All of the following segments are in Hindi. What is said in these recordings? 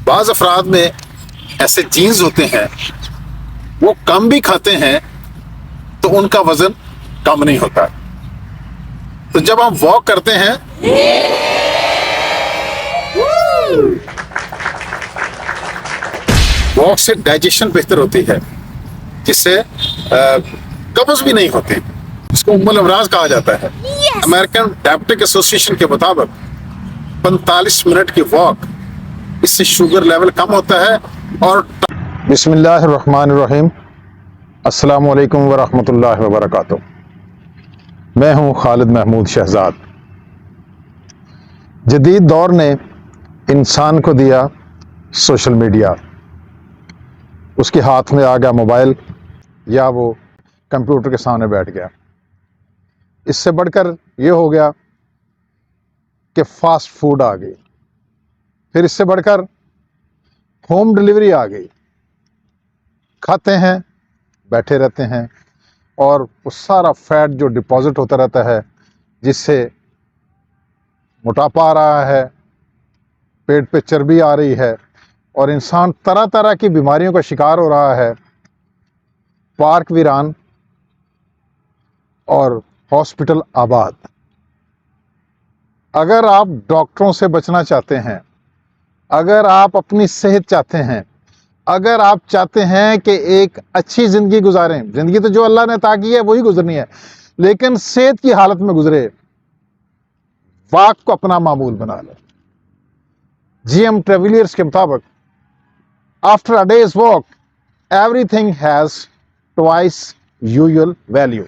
बाज़ अफराद में ऐसे जीन्स होते हैं, वो कम भी खाते हैं तो उनका वजन कम नहीं होता। तो जब हम वॉक करते हैं वॉक से डाइजेशन बेहतर होती है, जिससे कब्ज भी नहीं होती। इसको उम्मुल अमराज कहा जाता है। अमेरिकन डायबिटिक एसोसिएशन के मुताबिक 45 मिनट की वॉक, इससे शुगर लेवल कम होता है। और बिस्मिल्लाहिर्रहमानिर्रहीम, अस्सलामु अलैकुम वरहमतुल्लाहि वबरकातुहू। मैं हूं खालिद महमूद शहजाद। जदीद दौर ने इंसान को दिया सोशल मीडिया। उसके हाथ में आ गया मोबाइल या वो कंप्यूटर के सामने बैठ गया। इससे बढ़कर ये हो गया कि फास्ट फूड आ गई, फिर इससे बढ़कर होम डिलीवरी आ गई। खाते हैं, बैठे रहते हैं और वो सारा फैट जो डिपॉजिट होता रहता है, जिससे मोटापा आ रहा है, पेट पे चर्बी आ रही है और इंसान तरह तरह की बीमारियों का शिकार हो रहा है। पार्क वीरान और हॉस्पिटल आबाद। अगर आप डॉक्टरों से बचना चाहते हैं, अगर आप अपनी सेहत चाहते हैं, अगर आप चाहते हैं कि एक अच्छी ज़िंदगी गुजारें, ज़िंदगी तो जो अल्लाह ने अता की है वही गुजरनी है, लेकिन सेहत की हालत में गुजरे, वॉक को अपना मामूल बना लें। जीएम ट्रेवलियर्स के मुताबिक after a days walk everything has twice usual value.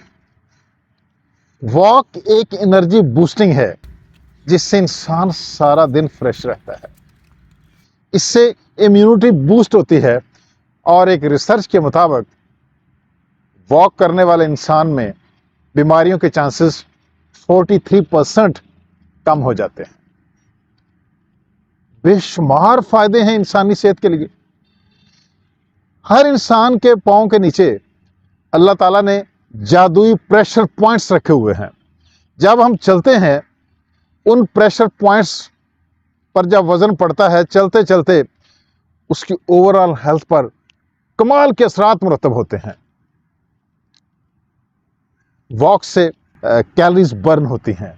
Walk एक एनर्जी बूस्टिंग है, जिससे इंसान सारा दिन फ्रेश रहता है। इससे इम्यूनिटी बूस्ट होती है और एक रिसर्च के मुताबिक वॉक करने वाले इंसान में बीमारियों के चांसेस 43% कम हो जाते हैं। बेशुमार फायदे हैं इंसानी सेहत के लिए। हर इंसान के पांव के नीचे अल्लाह ताला ने जादुई प्रेशर पॉइंट्स रखे हुए हैं। जब हम चलते हैं, उन प्रेशर पॉइंट्स पर जब वजन पड़ता है, चलते चलते उसकी ओवरऑल हेल्थ पर कमाल के असरात मुरतब होते हैं। वॉक से कैलोरीज बर्न होती हैं,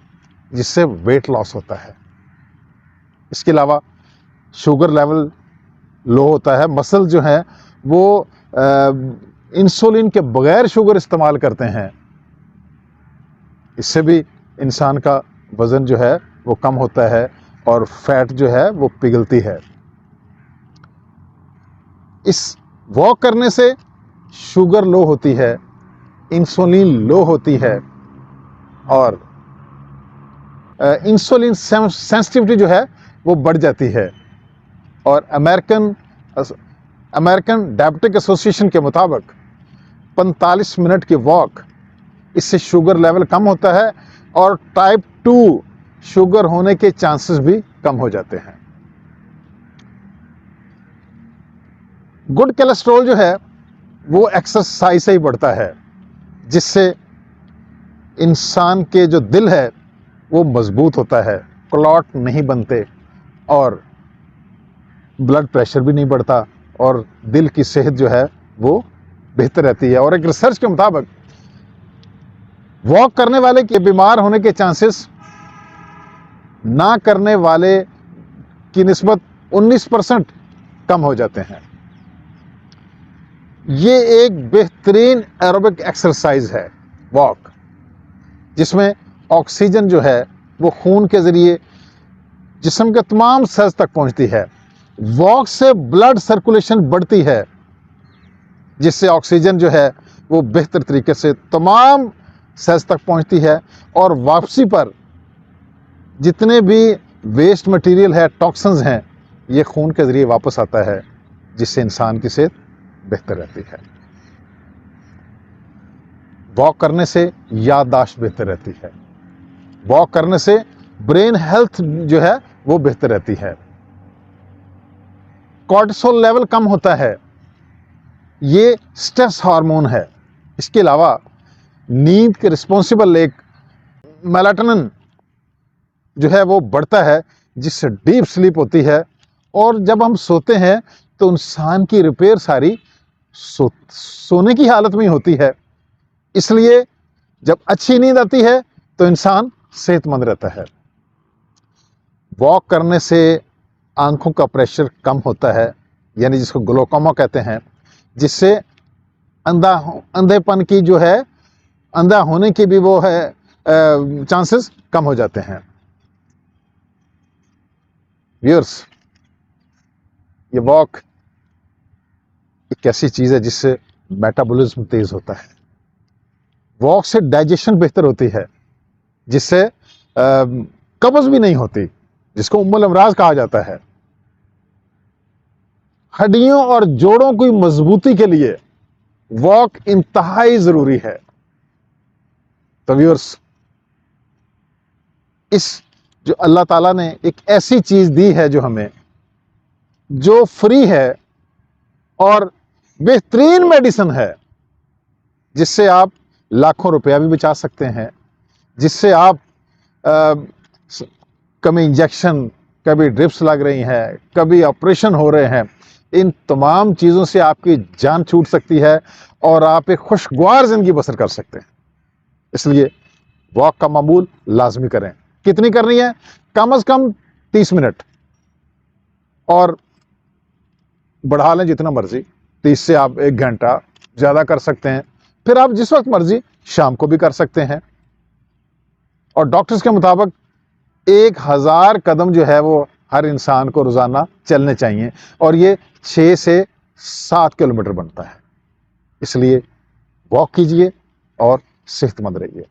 जिससे वेट लॉस होता है। इसके अलावा शुगर लेवल लो होता है। मसल जो है वो इंसुलिन के बगैर शुगर इस्तेमाल करते हैं। इससे भी इंसान का वज़न जो है वो कम होता है और फैट जो है वो पिघलती है। इस वॉक करने से शुगर लो होती है, इंसुलिन लो होती है और इंसुलिन सेंसिटिविटी जो है वो बढ़ जाती है। और अमेरिकन डायबिटिक एसोसिएशन के मुताबिक 45 मिनट की वॉक, इससे शुगर लेवल कम होता है और टाइप 2 शुगर होने के चांसेस भी कम हो जाते हैं। गुड कोलेस्ट्रॉल जो है वो एक्सरसाइज से ही बढ़ता है, जिससे इंसान के जो दिल है वो मजबूत होता है, क्लॉट नहीं बनते और ब्लड प्रेशर भी नहीं बढ़ता और दिल की सेहत जो है वो बेहतर रहती है। और एक रिसर्च के मुताबिक वॉक करने वाले के बीमार होने के चांसेस ना करने वाले की निस्बत 19% कम हो जाते हैं। ये एक बेहतरीन एरोबिक एक्सरसाइज है वॉक, जिसमें ऑक्सीजन जो है वो खून के ज़रिए जिस्म के तमाम सेल्स तक पहुंचती है। वॉक से ब्लड सर्कुलेशन बढ़ती है, जिससे ऑक्सीजन जो है वो बेहतर तरीके से तमाम सेल्स तक पहुंचती है और वापसी पर जितने भी वेस्ट मटेरियल है, टॉक्सिन्स हैं, ये खून के ज़रिए वापस आता है, जिससे इंसान की सेहत बेहतर रहती है। वॉक करने से याददाश्त बेहतर रहती है। वॉक करने से ब्रेन हेल्थ जो है वो बेहतर रहती है। कॉर्टिसोल लेवल कम होता है, ये स्ट्रेस हार्मोन है। इसके अलावा नींद के रिस्पॉन्सिबल एक मेलाटोनिन जो है वो बढ़ता है, जिससे डीप स्लीप होती है और जब हम सोते हैं तो इंसान की रिपेयर सारी सोने की हालत में ही होती है। इसलिए जब अच्छी नींद आती है तो इंसान सेहतमंद रहता है। वॉक करने से आंखों का प्रेशर कम होता है, यानी जिसको ग्लोकोमा कहते हैं, जिससे अंधेपन की जो है, अंधा होने की भी वो है चांसेस कम हो जाते हैं। व्यूअर्स, ये वॉक एक ऐसी चीज है जिससे मेटाबॉलिज्म तेज होता है। वॉक से डाइजेशन बेहतर होती है, जिससे कब्ज भी नहीं होती, जिसको उम्मुल अमराज कहा जाता है। हड्डियों और जोड़ों की मजबूती के लिए वॉक इंतहाई जरूरी है। तो व्यूअर्स, इस जो अल्लाह ताला ने एक ऐसी चीज दी है जो हमें, जो फ्री है और बेहतरीन मेडिसिन है, जिससे आप लाखों रुपया भी बचा सकते हैं, जिससे आप कभी इंजेक्शन, कभी ड्रिप्स लग रही हैं, कभी ऑपरेशन हो रहे हैं, इन तमाम चीज़ों से आपकी जान छूट सकती है और आप एक खुशगवार ज़िंदगी बसर कर सकते हैं। इसलिए वॉक का मामूल लाजमी करें। कितनी करनी है? कम से कम 30 मिनट, और बढ़ा लें जितना मर्जी। 30 से आप 1 घंटा ज़्यादा कर सकते हैं। फिर आप जिस वक्त मर्जी शाम को भी कर सकते हैं। और डॉक्टर्स के मुताबिक 1000 कदम जो है वो हर इंसान को रोज़ाना चलने चाहिए, और ये 6 से 7 किलोमीटर बनता है। इसलिए वॉक कीजिए और सेहतमंद रहिए।